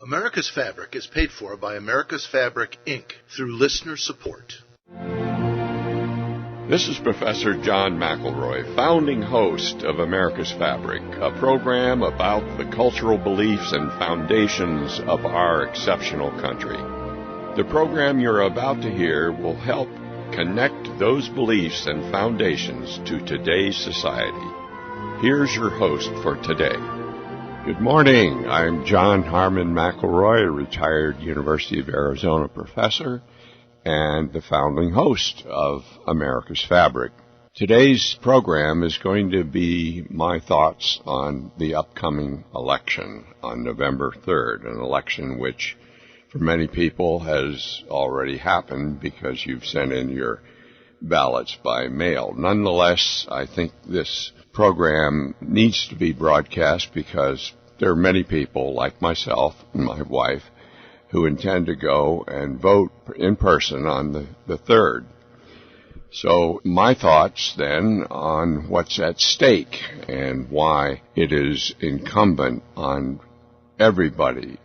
America's Fabric is paid for by America's Fabric, Inc. through listener support. This is Professor John McElroy, founding host of America's Fabric, a program about the cultural beliefs and foundations of our exceptional country. The program you're about to hear will help connect those beliefs and foundations to today's society. Here's your host for today. Good morning. I'm John Harmon McElroy, a retired University of Arizona professor and the founding host of America's Fabric. Today's program is going to be my thoughts on the upcoming election on November 3rd, an election which for many people has already happened because you've sent in your ballots by mail. Nonetheless, I think this program needs to be broadcast because there are many people like myself and my wife who intend to go and vote in person on the 3rd. So my thoughts then on what's at stake and why it is incumbent on everybody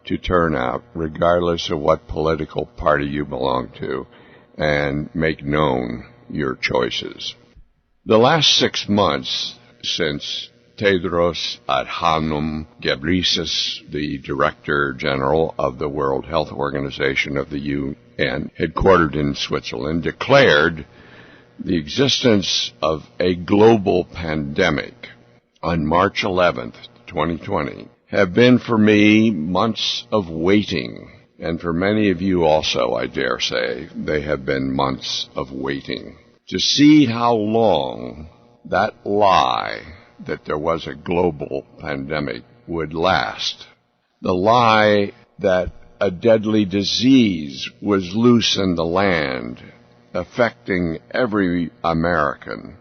to turn out, regardless of what political party you belong to, and make known your choices. The last 6 months since Tedros Adhanom Ghebreyesus, the Director General of the World Health Organization of the UN, headquartered in Switzerland, declared the existence of a global pandemic on March 11th, 2020, have been for me months of waiting. And for many of you also, I dare say, they have been months of waiting to see how long that lie that there was a global pandemic would last. The lie that a deadly disease was loose in the land, affecting every American.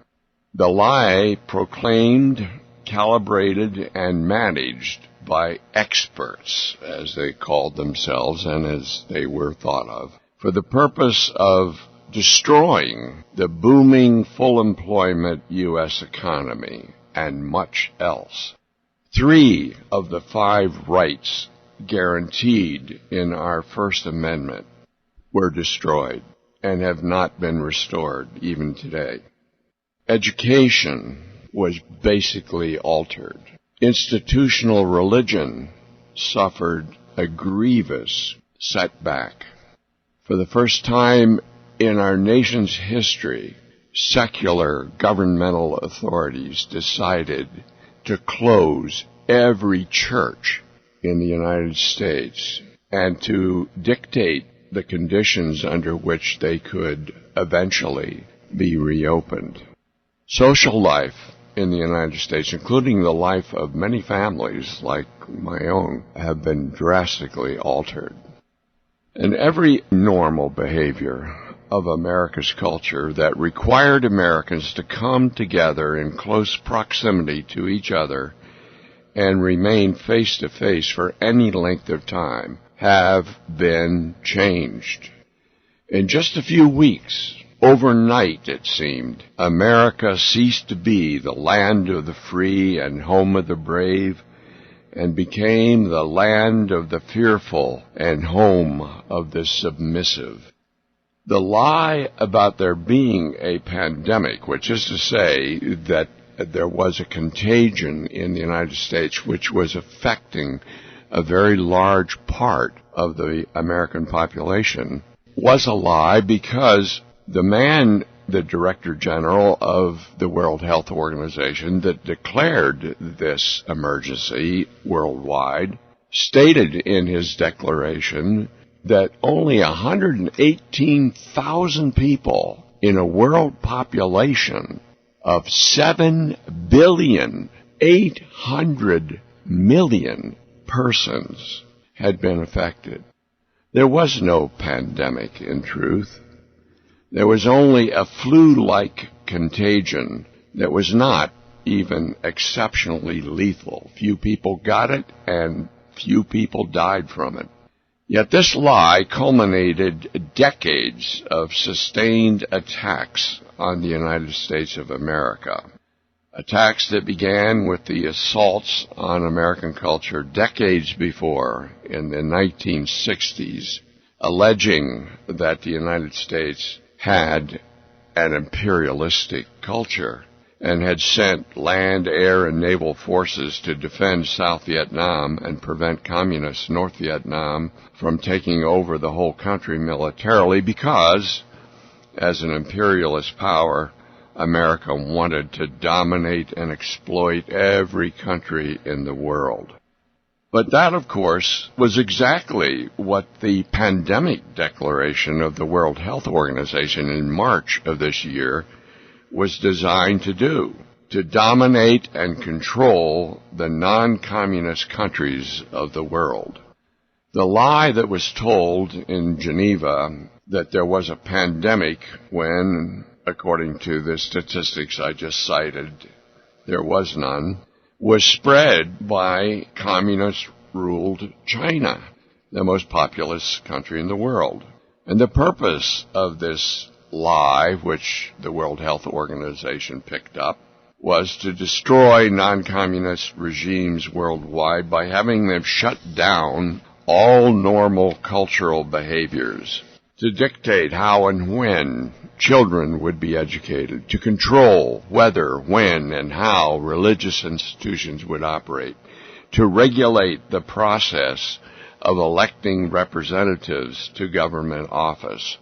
The lie proclaimed, calibrated, and managed by experts, as they called themselves and as they were thought of, for the purpose of destroying the booming full employment U.S. economy and much else. 3 of the 5 rights guaranteed in our First Amendment were destroyed and have not been restored even today. Education was basically altered. Institutional religion suffered a grievous setback. For the first time in our nation's history, secular governmental authorities decided to close every church in the United States and to dictate the conditions under which they could eventually be reopened. Social life in the United States, including the life of many families like my own, have been drastically altered. And every normal behavior of America's culture that required Americans to come together in close proximity to each other and remain face to face for any length of time have been changed. In just a few weeks, overnight, it seemed, America ceased to be the land of the free and home of the brave and became the land of the fearful and home of the submissive. The lie about there being a pandemic, which is to say that there was a contagion in the United States which was affecting a very large part of the American population, was a lie because the man, the Director General of the World Health Organization that declared this emergency worldwide, stated in his declaration that only 118,000 people in a world population of 7,800,000,000 persons had been affected. There was no pandemic, in truth. There was only a flu-like contagion that was not even exceptionally lethal. Few people got it, and few people died from it. Yet this lie culminated decades of sustained attacks on the United States of America. Attacks that began with the assaults on American culture decades before in the 1960s, alleging that the United States had an imperialistic culture and had sent land, air, and naval forces to defend South Vietnam and prevent communist North Vietnam from taking over the whole country militarily because, as an imperialist power, America wanted to dominate and exploit every country in the world. But that, of course, was exactly what the pandemic declaration of the World Health Organization in March of this year was designed to do, to dominate and control the non-communist countries of the world. The lie that was told in Geneva that there was a pandemic when, according to the statistics I just cited, there was none, was spread by communist-ruled China, the most populous country in the world. And the purpose of this lie, which the World Health Organization picked up, was to destroy non-communist regimes worldwide by having them shut down all normal cultural behaviors, to dictate how and when children would be educated, to control whether, when, and how religious institutions would operate, to regulate the process of electing representatives to government office,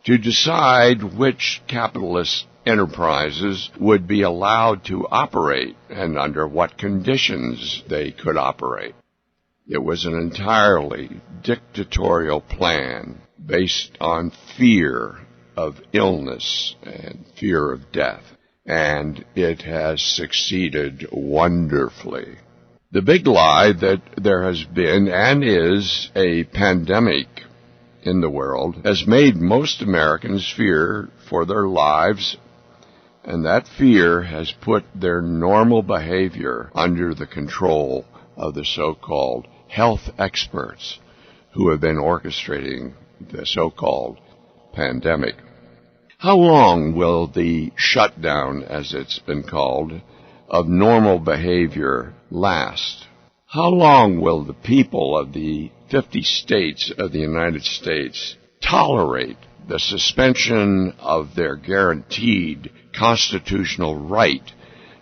to decide which capitalist enterprises would be allowed to operate and under what conditions they could operate. It was an entirely dictatorial plan based on fear of illness and fear of death, and it has succeeded wonderfully. The big lie that there has been and is a pandemic in the world has made most Americans fear for their lives, and that fear has put their normal behavior under the control of the so-called health experts who have been orchestrating the so-called pandemic. How long will the shutdown, as it's been called, of normal behavior last? How long will the people of the 50 states of the United States tolerate the suspension of their guaranteed constitutional right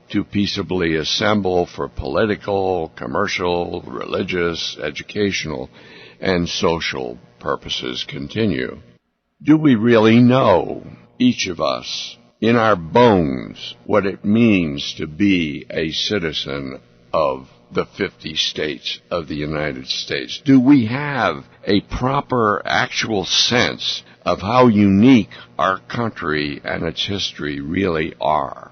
to peaceably assemble for political, commercial, religious, educational, and social purposes continue? Do we really know, each of us, in our bones, what it means to be a citizen of the 50 states of the United States? Do we have a proper, actual sense of how unique our country and its history really are?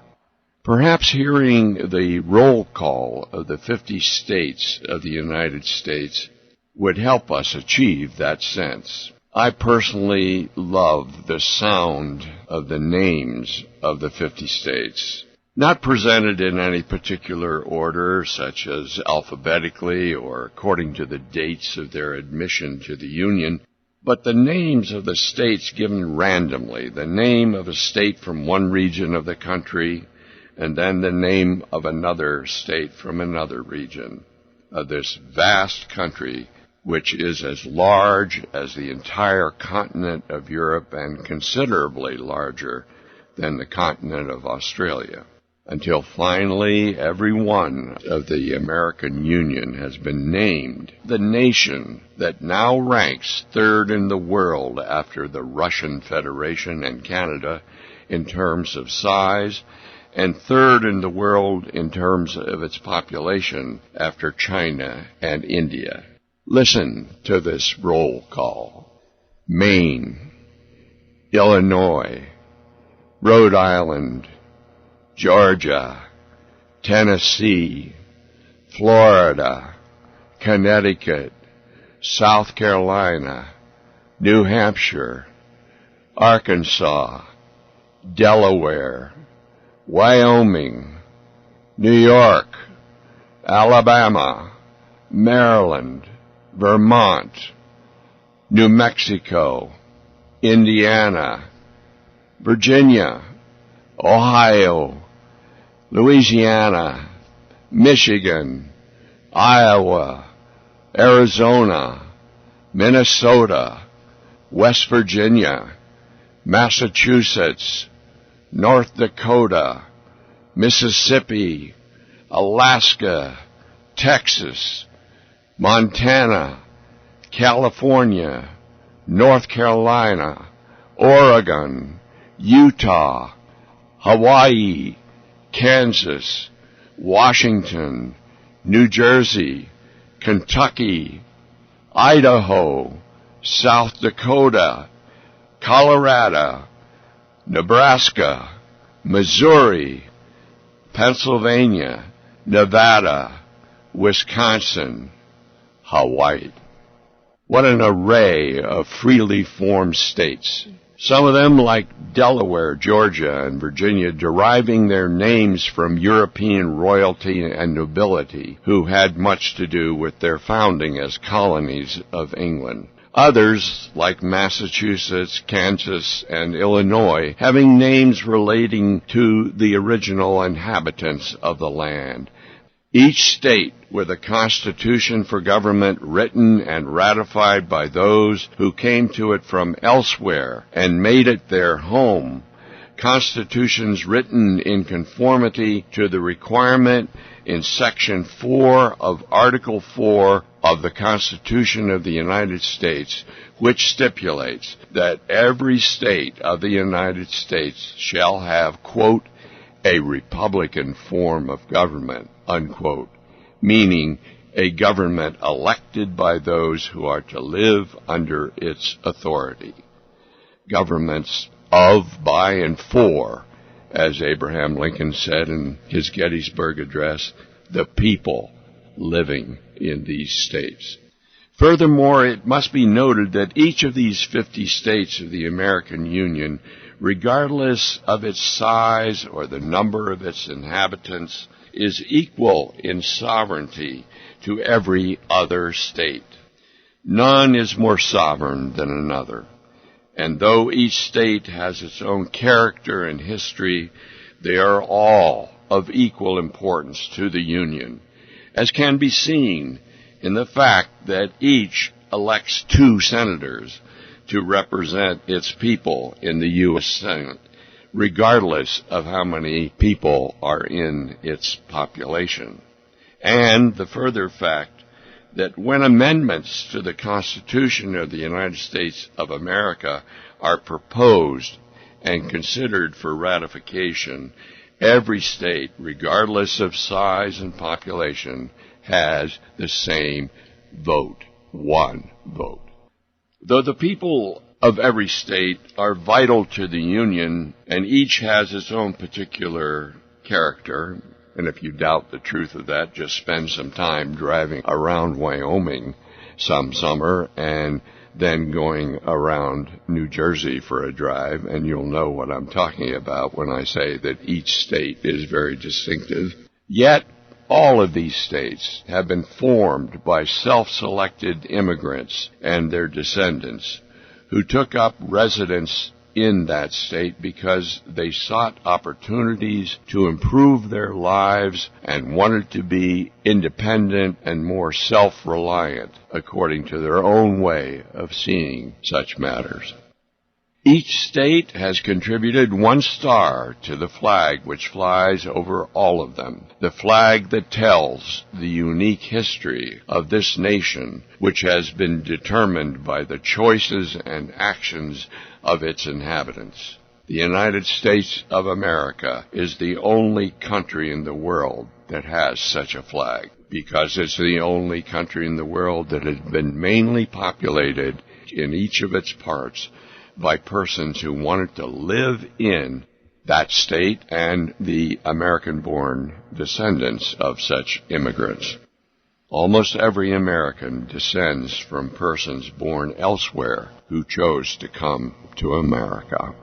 Perhaps hearing the roll call of the 50 states of the United States would help us achieve that sense. I personally love the sound of the names of the 50 states, not presented in any particular order, such as alphabetically or according to the dates of their admission to the Union, but the names of the states given randomly, the name of a state from one region of the country, and then the name of another state from another region of this vast country, which is as large as the entire continent of Europe and considerably larger than the continent of Australia, until finally every one of the American Union has been named the nation that now ranks third in the world after the Russian Federation and Canada in terms of size, and third in the world in terms of its population after China and India. Listen to this roll call. Maine, Illinois, Rhode Island, Georgia, Tennessee, Florida, Connecticut, South Carolina, New Hampshire, Arkansas, Delaware, Wyoming, New York, Alabama, Maryland, Vermont, New Mexico, Indiana, Virginia, Ohio, Louisiana, Michigan, Iowa, Arizona, Minnesota, West Virginia, Massachusetts, North Dakota, Mississippi, Alaska, Texas, Montana, California, North Carolina, Oregon, Utah, Hawaii, Kansas, Washington, New Jersey, Kentucky, Idaho, South Dakota, Colorado, Nebraska, Missouri, Pennsylvania, Nevada, Wisconsin, Hawaii. What an array of freely formed states. Some of them, like Delaware, Georgia, and Virginia, deriving their names from European royalty and nobility, who had much to do with their founding as colonies of England. Others, like Massachusetts, Kansas, and Illinois, having names relating to the original inhabitants of the land. Each state with a constitution for government written and ratified by those who came to it from elsewhere and made it their home. Constitutions written in conformity to the requirement in Section 4 of Article 4 of the Constitution of the United States, which stipulates that every state of the United States shall have, quote, a republican form of government, unquote, meaning a government elected by those who are to live under its authority. Governments of, by, and for, as Abraham Lincoln said in his Gettysburg Address, the people living in these states. Furthermore, it must be noted that each of these 50 states of the American Union, regardless of its size or the number of its inhabitants, is equal in sovereignty to every other state. None is more sovereign than another. And though each state has its own character and history, they are all of equal importance to the Union, as can be seen in the fact that each elects 2 senators to represent its people in the U.S. Senate, regardless of how many people are in its population. And the further fact that when amendments to the Constitution of the United States of America are proposed and considered for ratification, every state, regardless of size and population, has the same vote, 1 vote. Though the people of every state are vital to the Union, and each has its own particular character, and if you doubt the truth of that, just spend some time driving around Wyoming some summer and then going around New Jersey for a drive, and you'll know what I'm talking about when I say that each state is very distinctive. Yet, all of these states have been formed by self-selected immigrants and their descendants who took up residence in that state because they sought opportunities to improve their lives and wanted to be independent and more self-reliant according to their own way of seeing such matters. Each state has contributed 1 star to the flag which flies over all of them, the flag that tells the unique history of this nation, which has been determined by the choices and actions of its inhabitants. The United States of America is the only country in the world that has such a flag, because it's the only country in the world that has been mainly populated in each of its parts by persons who wanted to live in that state and the American-born descendants of such immigrants. Almost every American descends from persons born elsewhere who chose to come to America.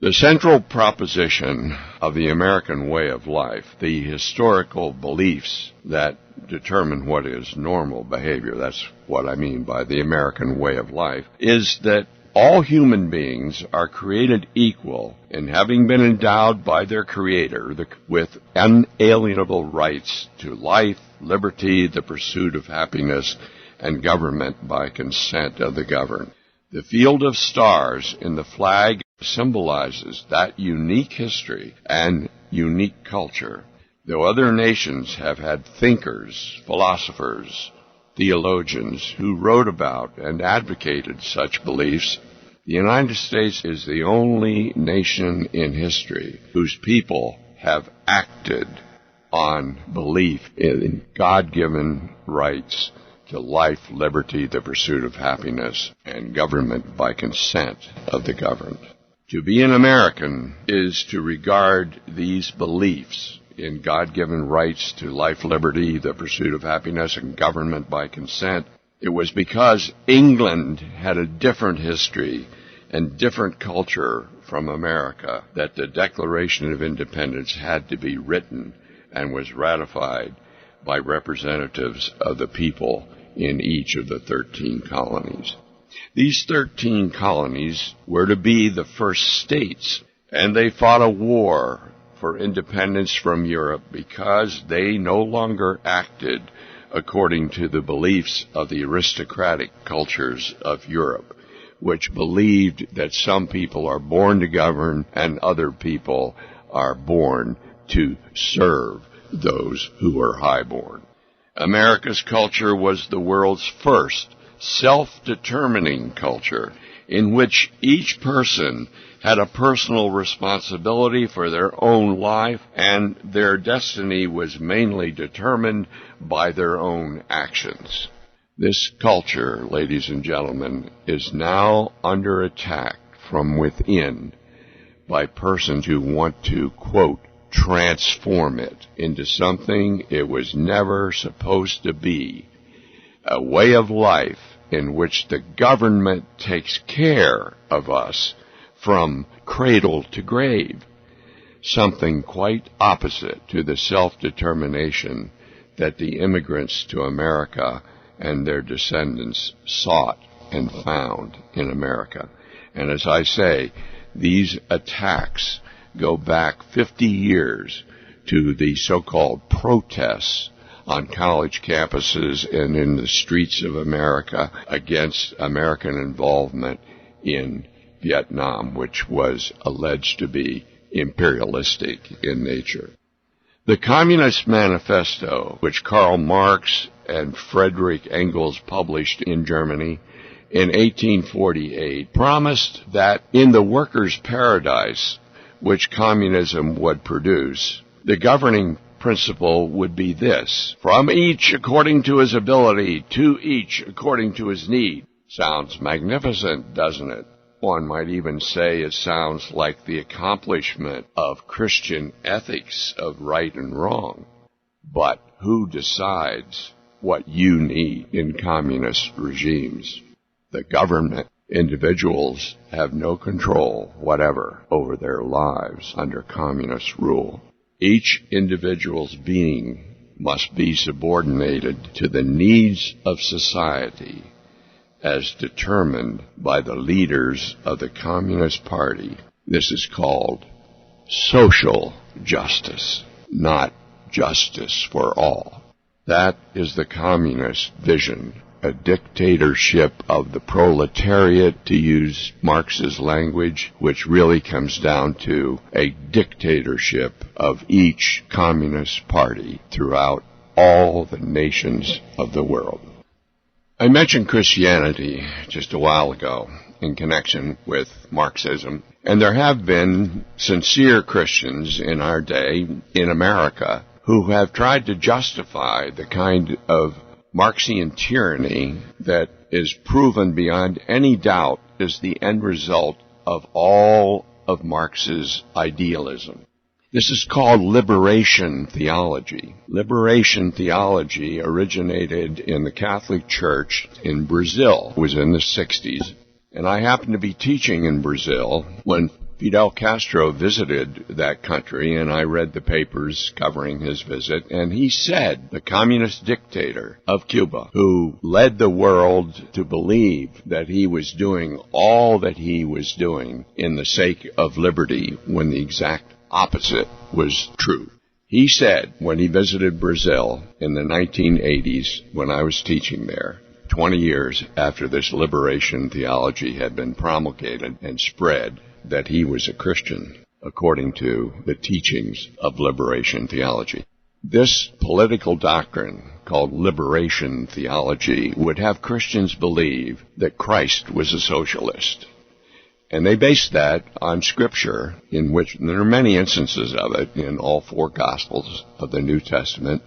The central proposition of the American way of life, the historical beliefs that determine what is normal behavior, that's what I mean by the American way of life, is that all human beings are created equal in having been endowed by their Creator with unalienable rights to life, liberty, the pursuit of happiness, and government by consent of the governed. The field of stars in the flag symbolizes that unique history and unique culture. Though other nations have had thinkers, philosophers, theologians who wrote about and advocated such beliefs, the United States is the only nation in history whose people have acted on belief in God-given rights to life, liberty, the pursuit of happiness, and government by consent of the governed. To be an American is to regard these beliefs in God-given rights to life, liberty, the pursuit of happiness, and government by consent. It was because England had a different history and different culture from America that the Declaration of Independence had to be written and was ratified by representatives of the people in each of the 13 colonies. These 13 colonies were to be the first states, and they fought a war for independence from Europe because they no longer acted according to the beliefs of the aristocratic cultures of Europe, which believed that some people are born to govern and other people are born to serve those who are highborn. America's culture was the world's first self-determining culture in which each person had a personal responsibility for their own life, and their destiny was mainly determined by their own actions. This culture, ladies and gentlemen, is now under attack from within by persons who want to, quote, transform it into something it was never supposed to be, a way of life in which the government takes care of us from cradle to grave, something quite opposite to the self-determination that the immigrants to America and their descendants sought and found in America. And as I say, these attacks go back 50 years to the so-called protests on college campuses and in the streets of America against American involvement in Vietnam, which was alleged to be imperialistic in nature. The Communist Manifesto, which Karl Marx and Friedrich Engels published in Germany in 1848, promised that in the workers' paradise which communism would produce, the governing principle would be this: from each according to his ability, to each according to his need. Sounds magnificent, doesn't it? One might even say it sounds like the accomplishment of Christian ethics of right and wrong. But who decides what you need in communist regimes? The government. Individuals have no control whatever over their lives under communist rule. Each individual's being must be subordinated to the needs of society as determined by the leaders of the Communist Party. This is called social justice, not justice for all. That is the communist vision, a dictatorship of the proletariat, to use Marx's language, which really comes down to a dictatorship of each communist party throughout all the nations of the world. I mentioned Christianity just a while ago in connection with Marxism, and there have been sincere Christians in our day in America who have tried to justify the kind of Marxian tyranny that is proven beyond any doubt is the end result of all of Marx's idealism. This is called liberation theology. Liberation theology originated in the Catholic Church in Brazil. It was in the 60s. And I happened to be teaching in Brazil when Fidel Castro visited that country, and I read the papers covering his visit, and he said the communist dictator of Cuba, who led the world to believe that he was doing all that he was doing in the sake of liberty, when the exact opposite was true. He said when he visited Brazil in the 1980s, when I was teaching there, 20 years after this liberation theology had been promulgated and spread, that he was a Christian, according to the teachings of liberation theology. This political doctrine, called liberation theology, would have Christians believe that Christ was a socialist. And they based that on Scripture, in which there are many instances of it in all four Gospels of the New Testament,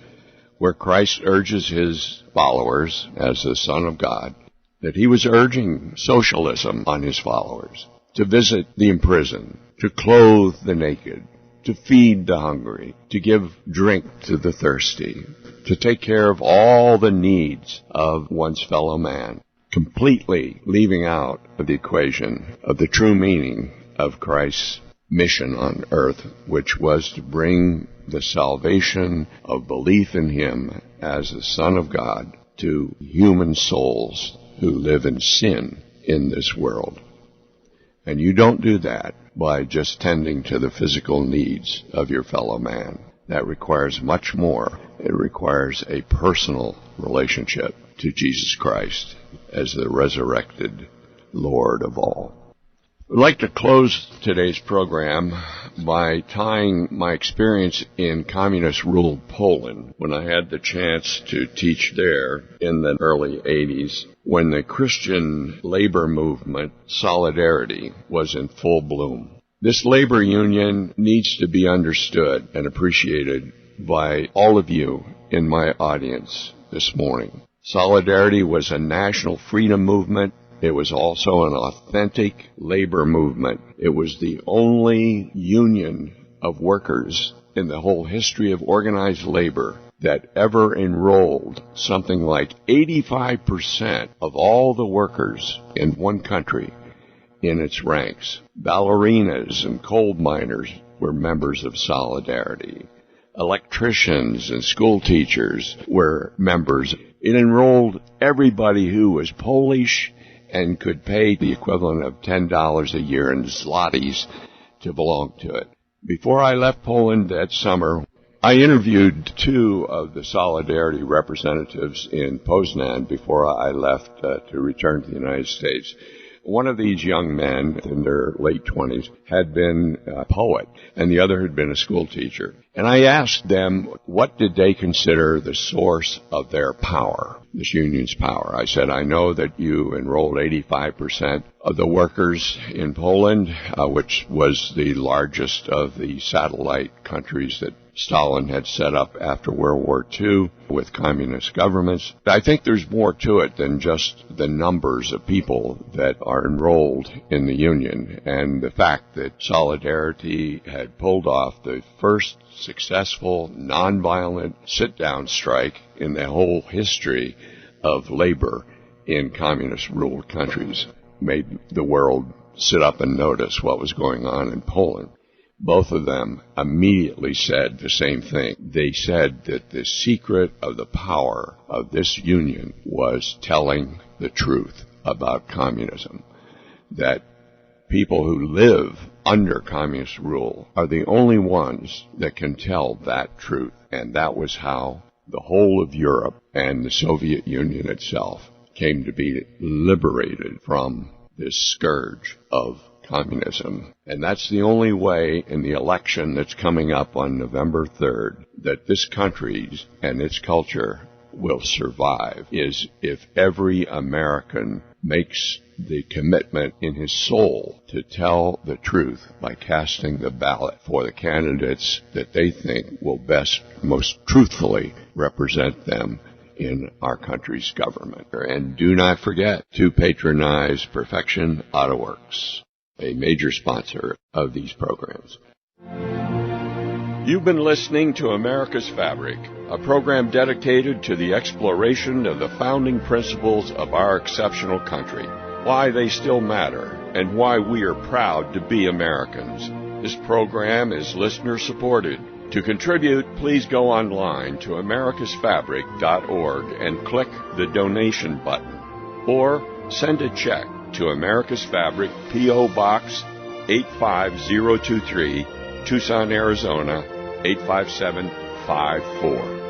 where Christ urges his followers, as the Son of God, that he was urging socialism on his followers, to visit the imprisoned, to clothe the naked, to feed the hungry, to give drink to the thirsty, to take care of all the needs of one's fellow man, completely leaving out of the equation of the true meaning of Christ's mission on earth, which was to bring the salvation of belief in him as the Son of God to human souls who live in sin in this world. And you don't do that by just tending to the physical needs of your fellow man. That requires much more. It requires a personal relationship to Jesus Christ as the resurrected Lord of all. I'd like to close today's program by tying my experience in communist-ruled Poland when I had the chance to teach there in the early 80s, when the Christian labor movement, Solidarity, was in full bloom. This labor union needs to be understood and appreciated by all of you in my audience this morning. Solidarity was a national freedom movement. It was also an authentic labor movement. It was the only union of workers in the whole history of organized labor that ever enrolled something like 85% of all the workers in one country in its ranks. Ballerinas and coal miners were members of Solidarity. Electricians and school teachers were members. It enrolled everybody who was Polish and could pay the equivalent of $10 a year in zlotys to belong to it. Before I left Poland that summer, I interviewed two of the Solidarity representatives in Poznan before I left to return to the United States. One of these young men in their late 20s had been a poet, and the other had been a school teacher. And I asked them, what did they consider the source of their power, this union's power? I said, I know that you enrolled 85% of the workers in Poland, which was the largest of the satellite countries that Stalin had set up after World War II with communist governments. I think there's more to it than just the numbers of people that are enrolled in the union, and the fact that Solidarity had pulled off the first successful nonviolent sit-down strike in the whole history of labor in communist-ruled countries made the world sit up and notice what was going on in Poland. Both of them immediately said the same thing. They said that the secret of the power of this union was telling the truth about communism, that people who live under communist rule are the only ones that can tell that truth. And that was how the whole of Europe and the Soviet Union itself came to be liberated from this scourge of communism. And that's the only way in the election that's coming up on November 3rd that this country and its culture will survive, is if every American makes the commitment in his soul to tell the truth by casting the ballot for the candidates that they think will best, most truthfully represent them in our country's government. And do not forget to patronize Perfection Auto Works, a major sponsor of these programs. You've been listening to America's Fabric, a program dedicated to the exploration of the founding principles of our exceptional country. why they still matter, and why we are proud to be Americans. This program is listener-supported. To contribute, please go online to americasfabric.org and click the donation button, or send a check to America's Fabric, P.O. Box 85023, Tucson, Arizona 85754.